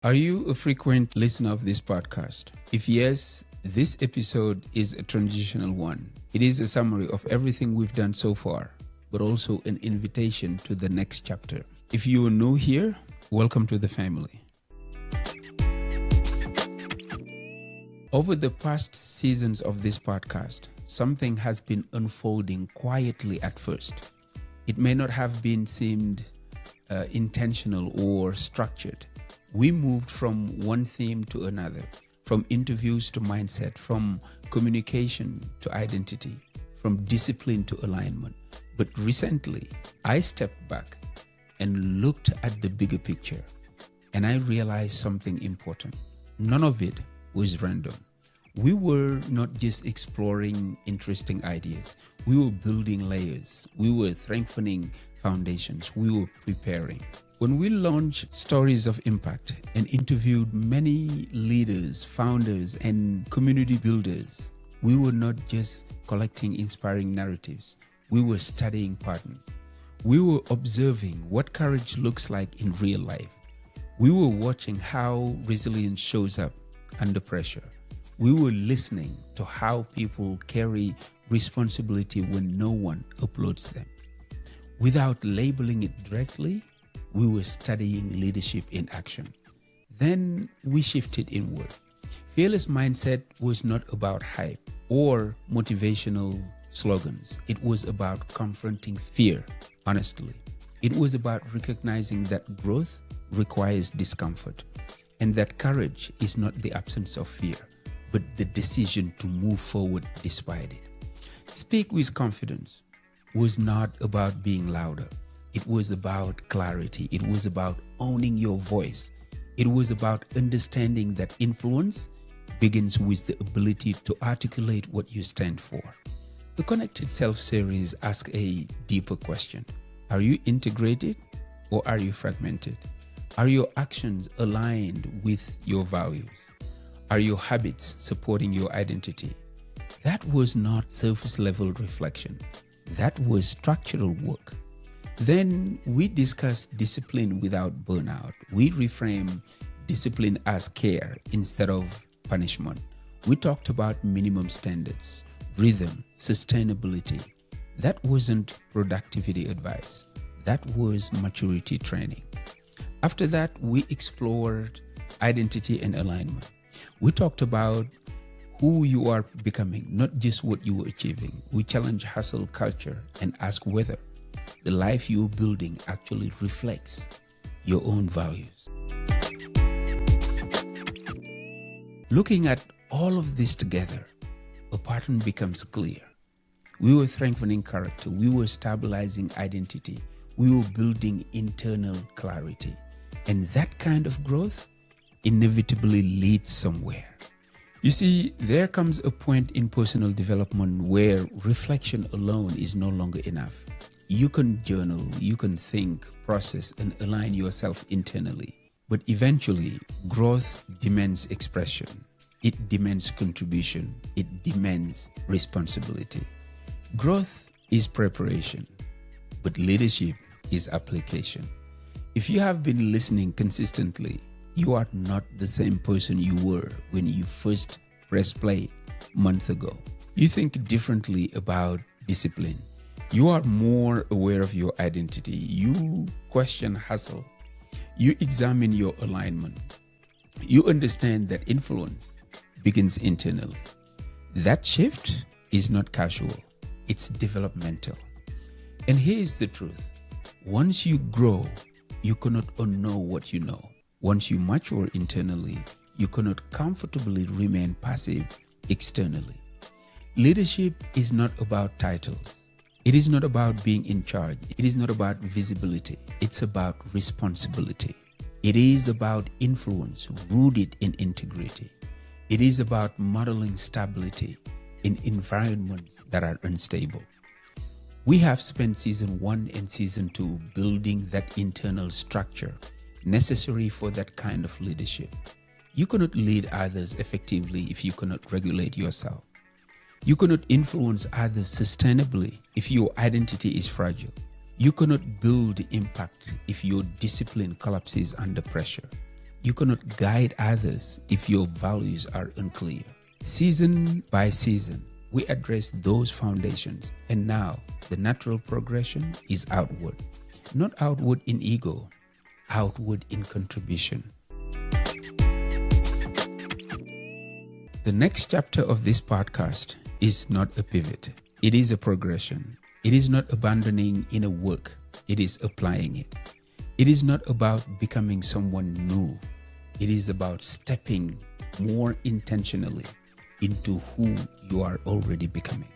Are you a frequent listener of this podcast? If yes, this episode is a transitional one. It is a summary of everything we've done so far, but also an invitation to the next chapter. If you are new here, welcome to the family. Over the past seasons of this podcast, something has been unfolding quietly at first. It may not have been seemed intentional or structured. We moved from one theme to another, from interviews to mindset, from communication to identity, from discipline to alignment. But recently, I stepped back and looked at the bigger picture, and I realized something important. None of it was random. We were not just exploring interesting ideas. We were building layers. We were strengthening foundations. We were preparing. When we launched Stories of Impact and interviewed many leaders, founders, and community builders, we were not just collecting inspiring narratives. We were studying patterns. We were observing what courage looks like in real life. We were watching how resilience shows up under pressure. We were listening to how people carry responsibility when no one uploads them. Without labeling it directly, we were studying leadership in action. Then we shifted inward. Fearless mindset was not about hype or motivational slogans. It was about confronting fear, honestly. It was about recognizing that growth requires discomfort and that courage is not the absence of fear, but the decision to move forward despite it. Speak with confidence was not about being louder. It was about clarity. It was about owning your voice. It was about understanding that influence begins with the ability to articulate what you stand for. The Connected Self series asks a deeper question. Are you integrated or are you fragmented? Are your actions aligned with your values? Are your habits supporting your identity? That was not surface level reflection. That was structural work. Then we discussed discipline without burnout. We reframe discipline as care instead of punishment. We talked about minimum standards, rhythm, sustainability. That wasn't productivity advice. That was maturity training. After that, we explored identity and alignment. We talked about who you are becoming, not just what you are achieving. We challenge hustle culture and ask whether the life you're building actually reflects your own values. Looking at all of this together, a pattern becomes clear. We were strengthening character. We were stabilizing identity. We were building internal clarity. And that kind of growth inevitably leads somewhere. You see, there comes a point in personal development where reflection alone is no longer enough. You can journal, you can think, process, and align yourself internally. But eventually, growth demands expression. It demands contribution. It demands responsibility. Growth is preparation, but leadership is application. If you have been listening consistently, you are not the same person you were when you first pressed play months ago. You think differently about discipline. You are more aware of your identity. You question hustle. You examine your alignment. You understand that influence begins internally. That shift is not casual. It's developmental. And here's the truth. Once you grow, you cannot unknow what you know. Once you mature internally, you cannot comfortably remain passive externally. Leadership is not about titles. It is not about being in charge. It is not about visibility. It's about responsibility. It is about influence rooted in integrity. It is about modeling stability in environments that are unstable. We have spent season 1 and season 2 building that internal structure necessary for that kind of leadership. You cannot lead others effectively if you cannot regulate yourself. You cannot influence others sustainably if your identity is fragile. You cannot build impact if your discipline collapses under pressure. You cannot guide others if your values are unclear. Season by season, we address those foundations. And now, the natural progression is outward. Not outward in ego, outward in contribution. The next chapter of this podcast is not a pivot. It is a progression. It is not abandoning inner work. It is applying it. It is not about becoming someone new. It is about stepping more intentionally into who you are already becoming.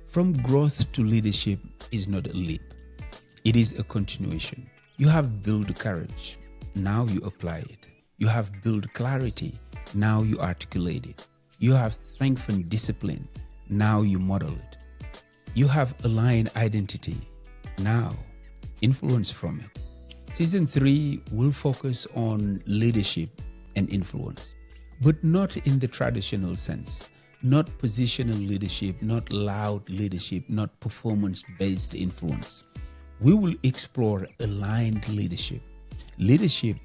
From growth to leadership is not a leap. It is a continuation. You have built courage. Now you apply it. You have built clarity. Now you articulate it. You have strengthened discipline. Now you model it. You have aligned identity. Now influence from it. Season 3 will focus on leadership and influence, but not in the traditional sense. Not positional leadership, not loud leadership, not performance-based influence. We will explore aligned leadership. Leadership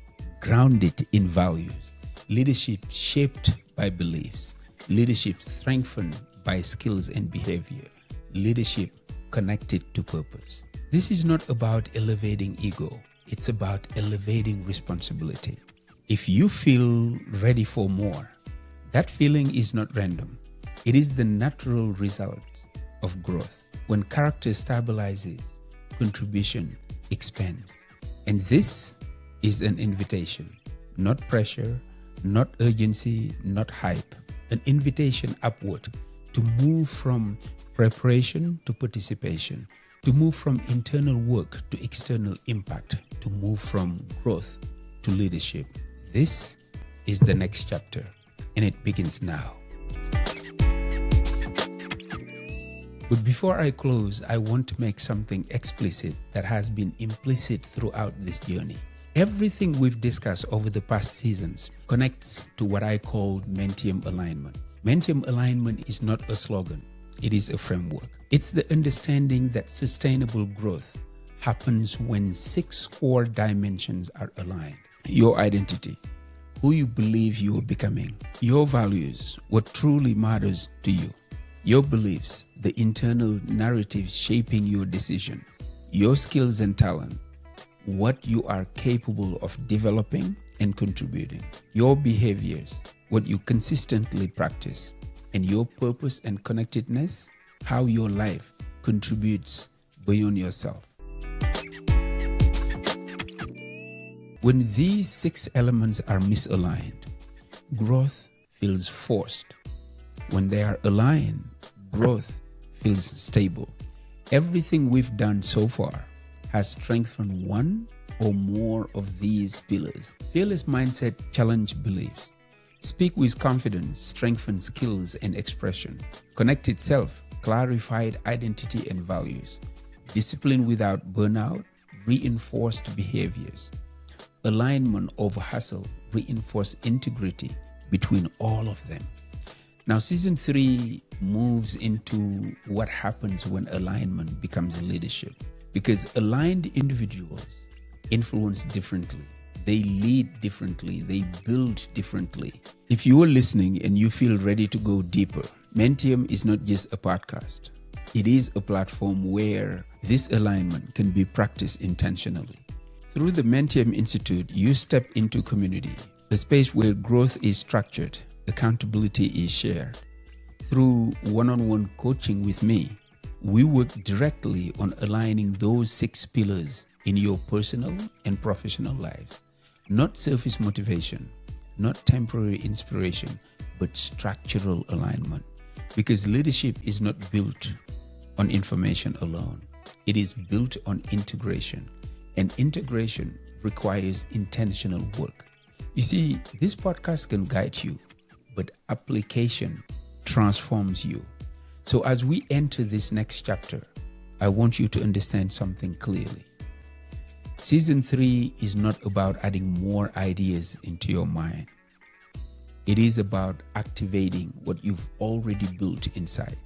grounded in values. Leadership shaped by beliefs. Leadership strengthened by skills and behavior. Leadership connected to purpose. This is not about elevating ego. It's about elevating responsibility. If you feel ready for more, that feeling is not random. It is the natural result of growth. When character stabilizes, contribution expands. And this is an invitation, not pressure, not urgency, not hype. An invitation upward to move from preparation to participation, to move from internal work to external impact, to move from growth to leadership. This is the next chapter, and it begins now. But before I close, I want to make something explicit that has been implicit throughout this journey. Everything we've discussed over the past seasons connects to what I call Mentium Alignment. Mentium Alignment is not a slogan. It is a framework. It's the understanding that sustainable growth happens when 6 core dimensions are aligned. Your identity, who you believe you are becoming. Your values, what truly matters to you. Your beliefs, the internal narrative shaping your decisions. Your skills and talent, what you are capable of developing and contributing. Your behaviors, what you consistently practice. And your purpose and connectedness, how your life contributes beyond yourself. When these 6 elements are misaligned, growth feels forced. When they are aligned, growth feels stable. Everything we've done so far has strengthened one or more of these pillars. Fearless mindset challenge beliefs. Speak with confidence, strengthen skills and expression. Connected self, clarified identity and values. Discipline without burnout, reinforced behaviors. Alignment over hustle, reinforce integrity between all of them. Now, season 3 moves into what happens when alignment becomes leadership. Because aligned individuals influence differently. They lead differently. They build differently. If you are listening and you feel ready to go deeper, Mentium is not just a podcast. It is a platform where this alignment can be practiced intentionally. Through the Mentium Institute, you step into community, a space where growth is structured, accountability is shared. Through one-on-one coaching with me, we work directly on aligning those 6 pillars in your personal and professional lives. Not surface motivation, not temporary inspiration, but structural alignment. Because leadership is not built on information alone. It is built on integration. And integration requires intentional work. You see, this podcast can guide you, but application transforms you. So as we enter this next chapter, I want you to understand something clearly. Season 3 is not about adding more ideas into your mind. It is about activating what you've already built inside.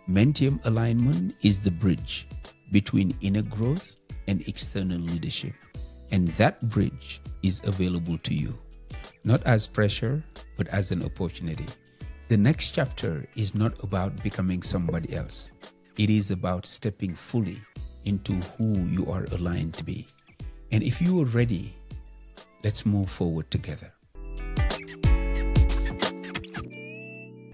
Mentium Alignment is the bridge between inner growth and external leadership. And that bridge is available to you. not as pressure, but as an opportunity. The next chapter is not about becoming somebody else. It is about stepping fully into who you are aligned to be. And if you are ready, let's move forward together.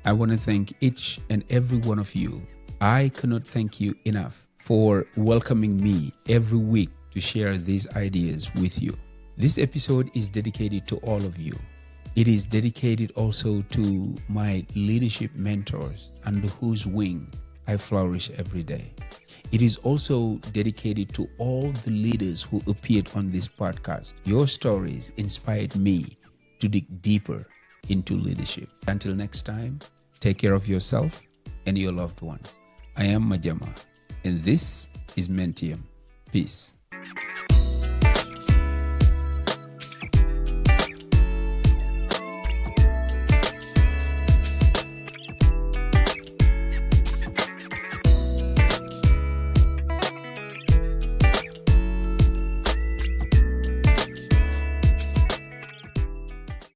I want to thank each and every one of you. I cannot thank you enough for welcoming me every week to share these ideas with you. This episode is dedicated to all of you. It is dedicated also to my leadership mentors under whose wing I flourish every day. It is also dedicated to all the leaders who appeared on this podcast. Your stories inspired me to dig deeper into leadership. Until next time, take care of yourself and your loved ones. I am Madiama, and this is Mentium. Peace.